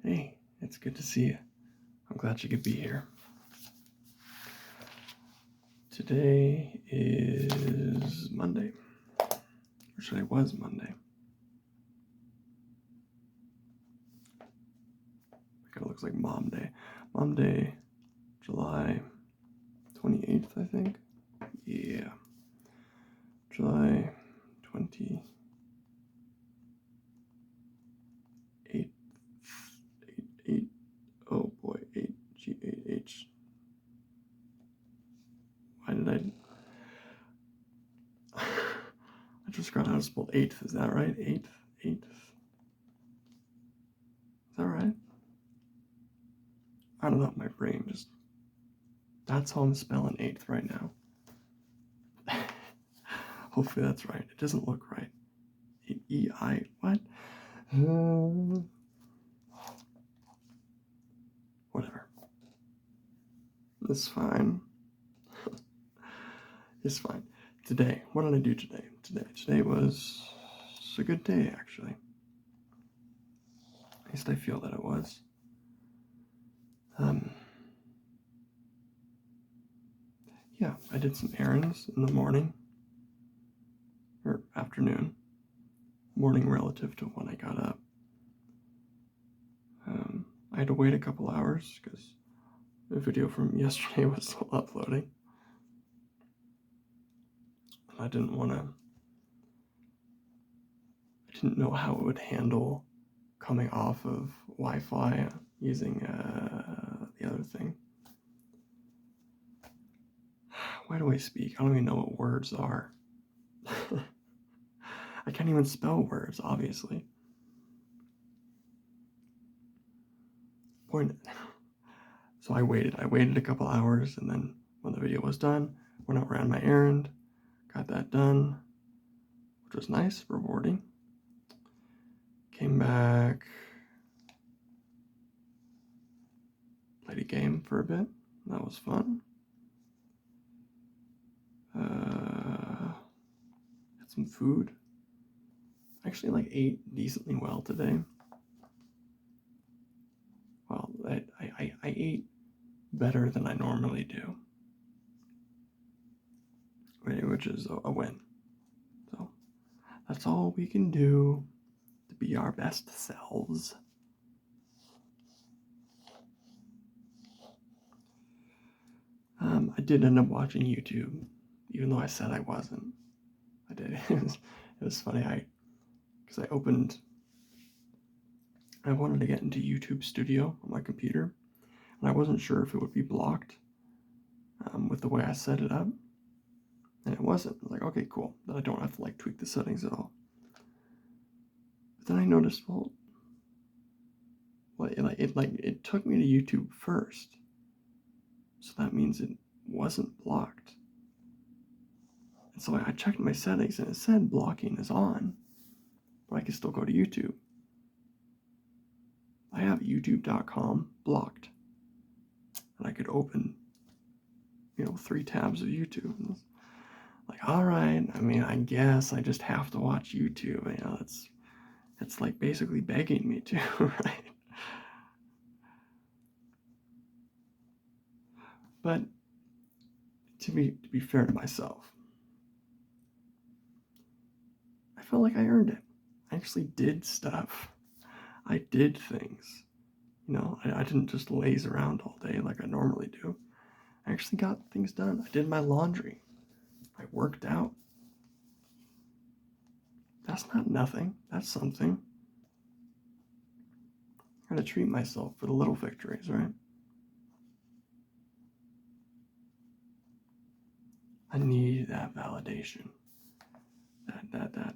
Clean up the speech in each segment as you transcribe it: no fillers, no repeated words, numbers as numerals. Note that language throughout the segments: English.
Hey, it's good to see you. I'm glad you could be here. Today is Monday. Or should I was Monday? It kind of looks like Mom Day. Mom Day, July 28th, I think. Yeah. July 28th. 8, oh boy, 8, G8H. Why did I just forgot how to spell 8th, is that right? 8th. Is that right? I don't know, my brain just, that's how I'm spelling 8th right now. Hopefully that's right. It doesn't look right. E-I, what? Whatever. It's fine. It's fine. Today, what did I do today? Today was a good day, actually. At least I feel that it was. Yeah, I did some errands in the morning, or afternoon, morning relative to when I got up. I had to wait a couple hours because the video from yesterday was still uploading. I didn't know how it would handle coming off of Wi-Fi using the other thing. Why do I speak? I don't even know what words are. I can't even spell words, obviously. So I waited a couple hours, and then when the video was done, went out, ran my errand, got that done, which was nice, rewarding. Came back, played a game for a bit. That was fun. Had some food. Actually, ate decently well today. Well, I ate better than I normally do, which is a win. So that's all we can do to be our best selves. I did end up watching YouTube, even though I said I wasn't. I did. It was funny. Because I wanted to get into YouTube Studio on my computer, and I wasn't sure if it would be blocked with the way I set it up, and it wasn't. I was like, okay, cool. Then I don't have to tweak the settings at all. But then I noticed, it took me to YouTube first, so that means it wasn't blocked. And so I checked my settings, and it said blocking is on, but I can still go to YouTube. I have youtube.com blocked, and I could open 3 tabs of YouTube. All right, I guess I just have to watch YouTube. It's basically begging me to, right? But to be fair to myself, I felt like I earned it. I actually did stuff. I did things. I didn't just laze around all day like I normally do. I actually got things done. I did my laundry. I worked out. That's not nothing. That's something. I gotta treat myself for the little victories, right? I need that validation. That.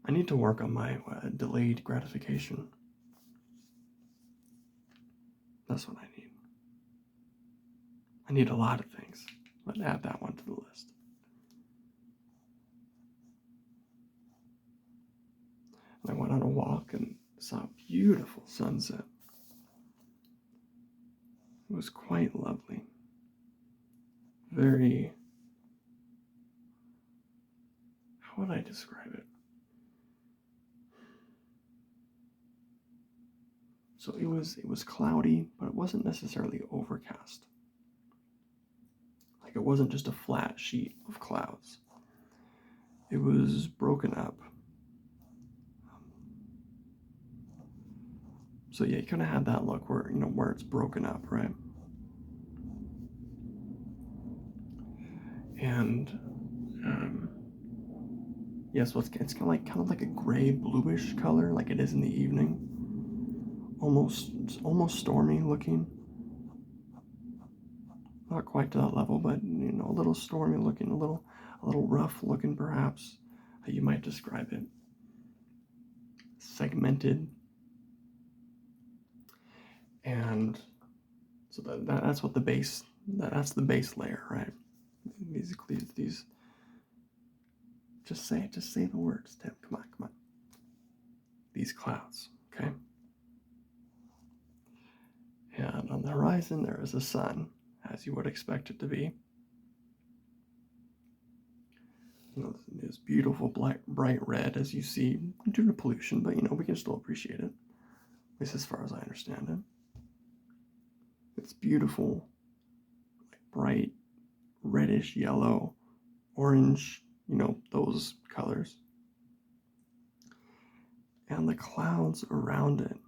I need to work on my delayed gratification. That's what I need. I need a lot of things, but add that one to the list. And I went on a walk and saw a beautiful sunset. It was quite lovely. Very, how would I describe it? So it was cloudy, but it wasn't necessarily overcast. Like it wasn't just a flat sheet of clouds. It was broken up. So yeah, you kind of had that look where where it's broken up, right? And yeah, so it's kind of like a gray bluish color, like it is in the evening. Almost stormy looking. Not quite to that level, but a little stormy looking, a little rough looking, perhaps, how you might describe it. Segmented, and so that's what the base. That's the base layer, right? These. Just say the words, Tim. Come on. These clouds, okay? And on the horizon, there is a sun, as you would expect it to be. This beautiful, bright red, as you see, due to pollution, but we can still appreciate it, at least as far as I understand it. It's beautiful, like bright, reddish yellow, orange, those colors. And the clouds around it,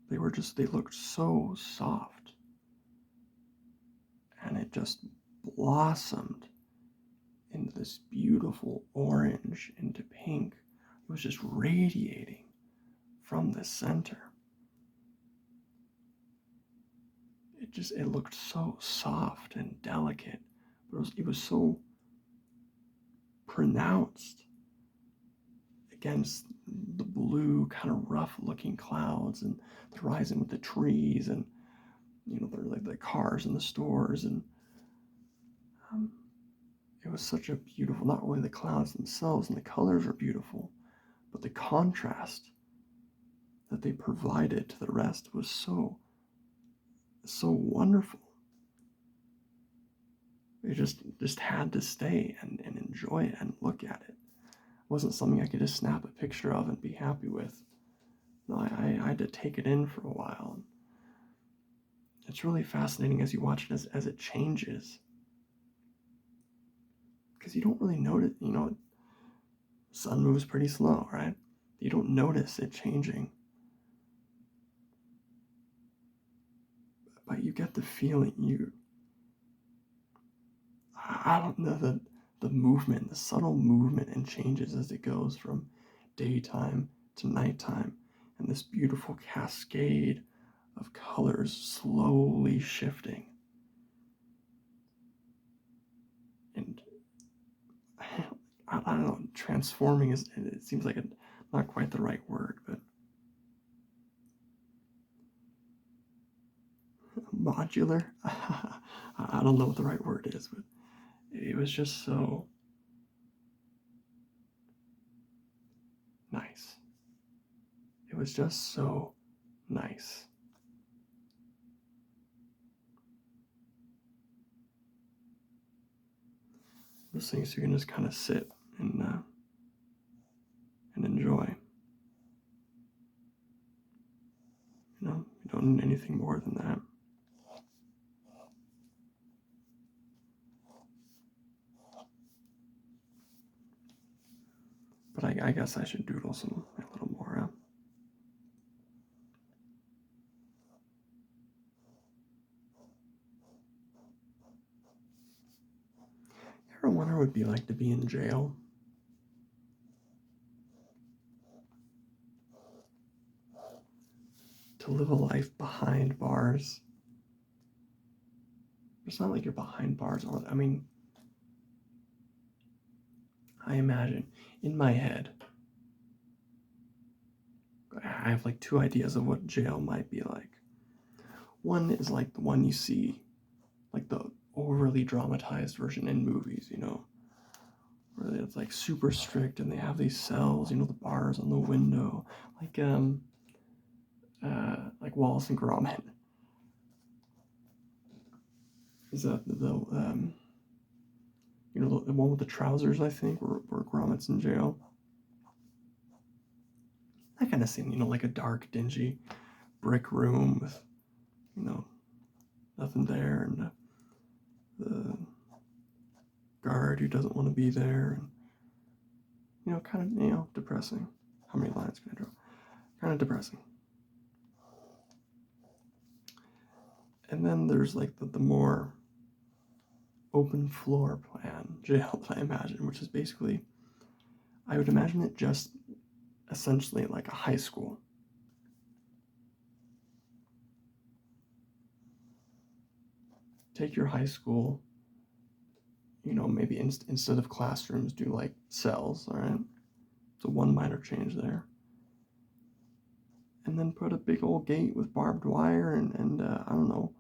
they looked so soft. And it just blossomed into this beautiful orange into pink. It was just radiating from the center. It looked so soft and delicate, but it was so pronounced against the blue, kind of rough looking clouds and the horizon with the trees and the cars and the stores, and it was such a beautiful, not only the clouds themselves and the colors are beautiful, but the contrast that they provided to the rest was so wonderful. You just had to stay and enjoy it and look at it. It wasn't something I could just snap a picture of and be happy with. No, I had to take it in for a while. It's really fascinating as you watch it as it changes. Because you don't really notice, the sun moves pretty slow, right? You don't notice it changing. But you get the feeling I don't know, the movement, the subtle movement and changes as it goes from daytime to nighttime, and this beautiful cascade of colors slowly shifting. And I don't know, transforming it seems like not quite the right word, but modular. I don't know what the right word is, but it was just so nice. It was just so nice. Those things you can just kind of sit and enjoy. You don't need anything more than that. But I guess I should doodle a little more. You ever wonder what it would be like to be in jail? To live a life behind bars. It's not like you're behind bars. I mean, I imagine in my head, I have like two ideas of what jail might be like. One is like the one you see, like the overly dramatized version in movies, where it's like super strict and they have these cells, the bars on the window, like Wallace and Gromit. Is that the the one with the trousers? I think where Gromit's in jail. That kind of scene, like a dark, dingy brick room with, nothing there, and the guard who doesn't want to be there, and kind of depressing. How many lines can I draw? Kind of depressing. And then there's like the more open floor plan jail that I imagine, which is basically, I would imagine it just essentially like a high school. Take your high school, maybe instead of classrooms, do like cells, all right? So one minor change there. And then put a big old gate with barbed wire and I don't know,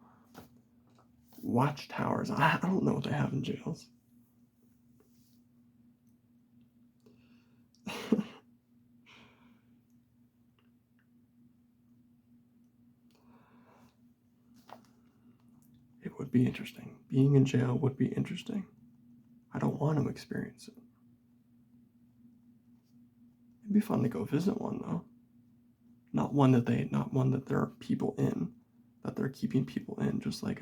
watchtowers. I don't know what they have in jails. It would be interesting. Being in jail would be interesting. I don't want to experience it. It'd be fun to go visit one though. Not one that there are people in, that they're keeping people in, just to like,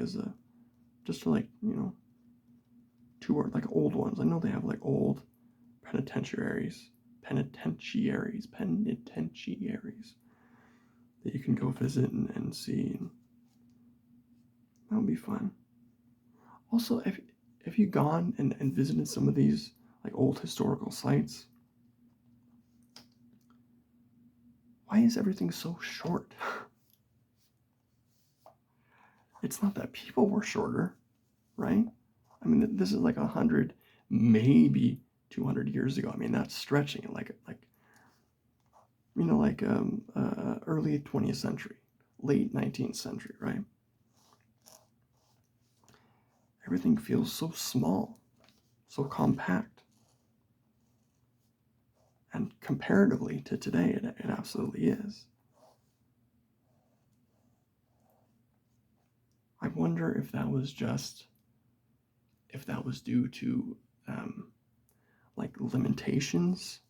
tour like old ones. I know they have like old penitentiaries that you can go visit and see. And that would be fun. Also, if you gone and visited some of these like old historical sites, why is everything so short? It's not that people were shorter, right? I mean, this is like 100, maybe 200 years ago. I mean, that's stretching it like early 20th century, late 19th century, right? Everything feels so small, so compact. And comparatively to today, it absolutely is. I wonder if that was due to like limitations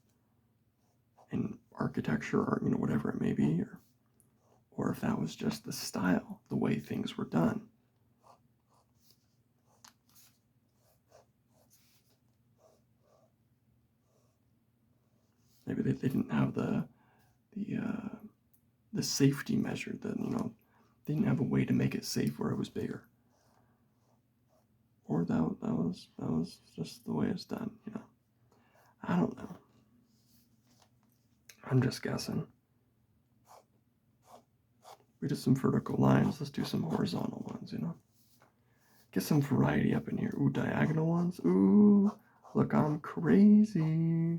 in architecture or whatever it may be, or if that was just the style, the way things were done. Maybe they didn't have the safety measure, that they didn't have a way to make it safe where it was bigger, or that was just the way it's done. I don't know. I'm just guessing. We did some vertical lines. Let's do some horizontal ones. Get some variety up in here. Ooh, diagonal ones. Ooh, look, I'm crazy.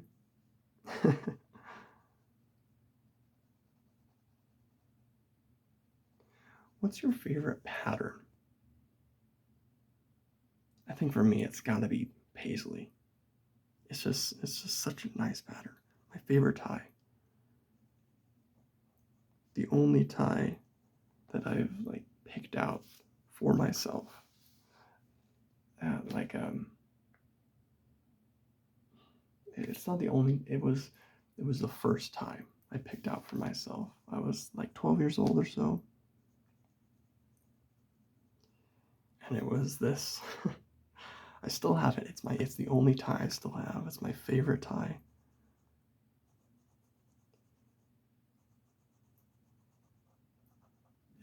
What's your favorite pattern? I think for me, it's got to be paisley. It's just such a nice pattern. My favorite tie. The only tie that I've like picked out for myself. It's not the only. It was the first tie I picked out for myself. I was like 12 years old or so, and it was this. I still have it. It's the only tie I still have. It's my favorite tie.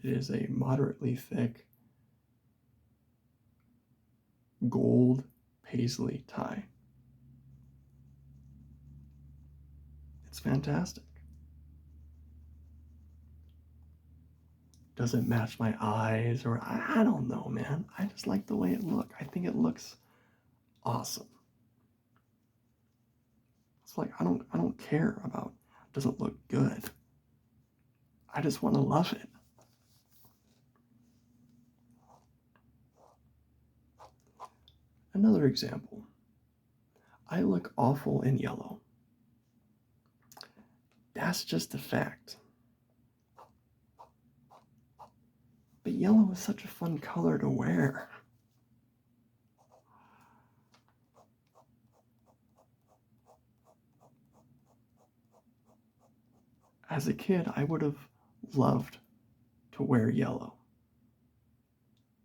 It is a moderately thick gold paisley tie. It's fantastic. Does it match my eyes, or I don't know, man. I just like the way it looks. I think it looks awesome. It's like I don't care about does it look good. I just want to love it. Another example. I look awful in yellow. That's just a fact. But yellow is such a fun color to wear. As a kid, I would have loved to wear yellow.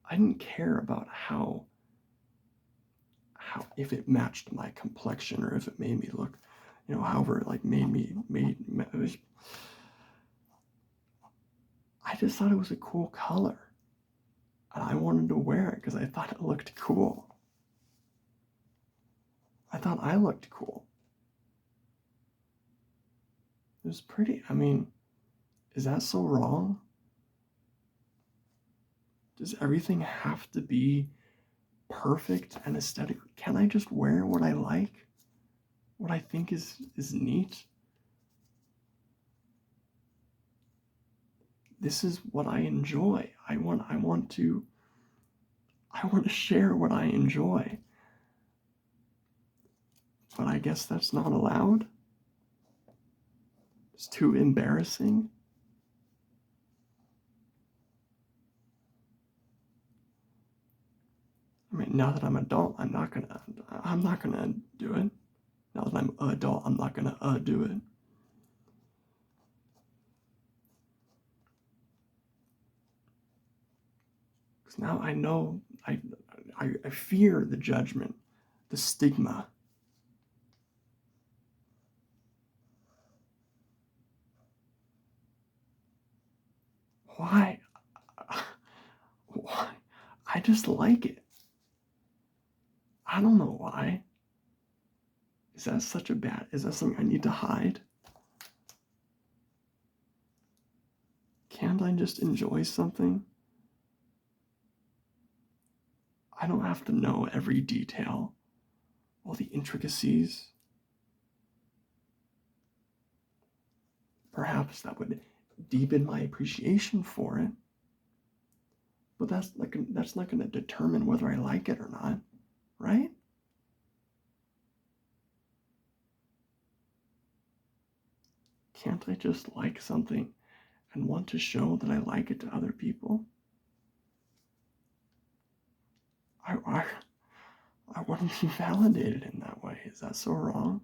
I didn't care about how if it matched my complexion or if it made me look, however, like I just thought it was a cool color. And I wanted to wear it because I thought it looked cool. I thought I looked cool. It was pretty. I mean, is that so wrong? Does everything have to be perfect and aesthetic? Can I just wear what I like? What I think is neat? This is what I enjoy. I want to share what I enjoy. But I guess that's not allowed. It's too embarrassing. I mean, now that I'm adult, I'm not gonna do it. Now that I'm adult, I'm not gonna do it. Because now I know, I fear the judgment, the stigma. Why? Why? I just like it. I don't know why. Is that something I need to hide? Can't I just enjoy something? I don't have to know every detail, all the intricacies. Perhaps that would deepen my appreciation for it. But that's not going to determine whether I like it or not, right? Can't I just like something and want to show that I like it to other people? I wouldn't be validated in that way. Is that so wrong?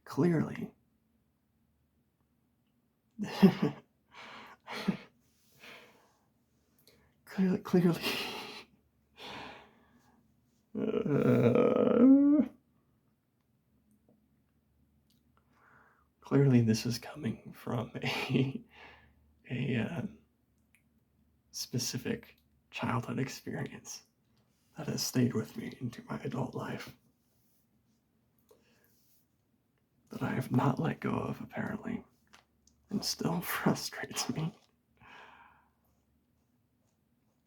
Clearly. Clearly. Clearly this is coming from a specific childhood experience that has stayed with me into my adult life, that I have not let go of, apparently, and still frustrates me.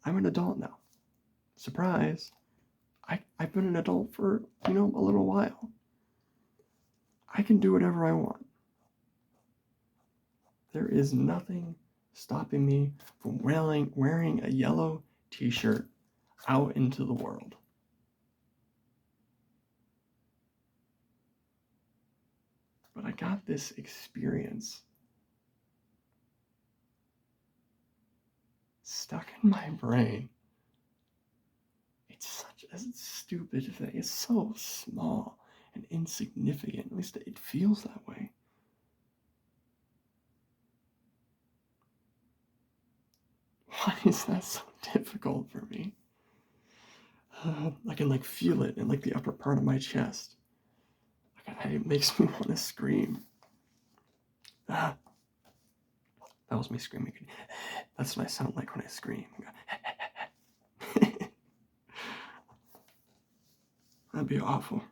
I'm an adult now. Surprise! I've been an adult for, a little while. I can do whatever I want. There is nothing stopping me from wearing a yellow t-shirt out into the world. But I got this experience stuck in my brain. It's such a stupid thing. It's so small and insignificant. At least it feels that way. Why is that so difficult for me? I can feel it in the upper part of my chest. It makes me want to scream. That was me screaming. That's what I sound like when I scream. That'd be awful.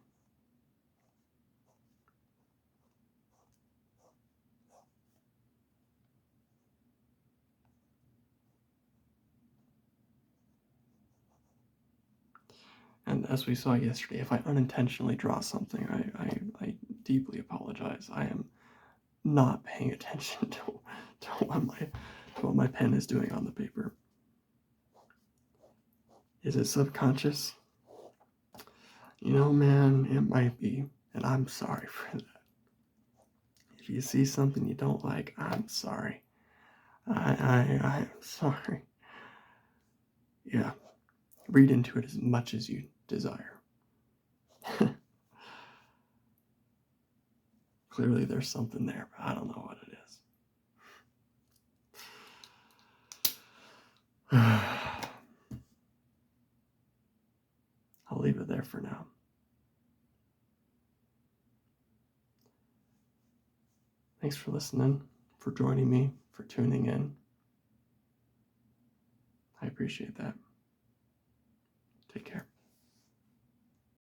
And as we saw yesterday, if I unintentionally draw something, I deeply apologize. I am not paying attention to what my pen is doing on the paper. Is it subconscious? Man, it might be, and I'm sorry for that. If you see something you don't like, I'm sorry. I'm sorry. Yeah, read into it as much as you desire. Clearly there's something there, but I don't know what it is. I'll leave it there for now. Thanks for listening, for joining me, for tuning in. I appreciate that. Take care.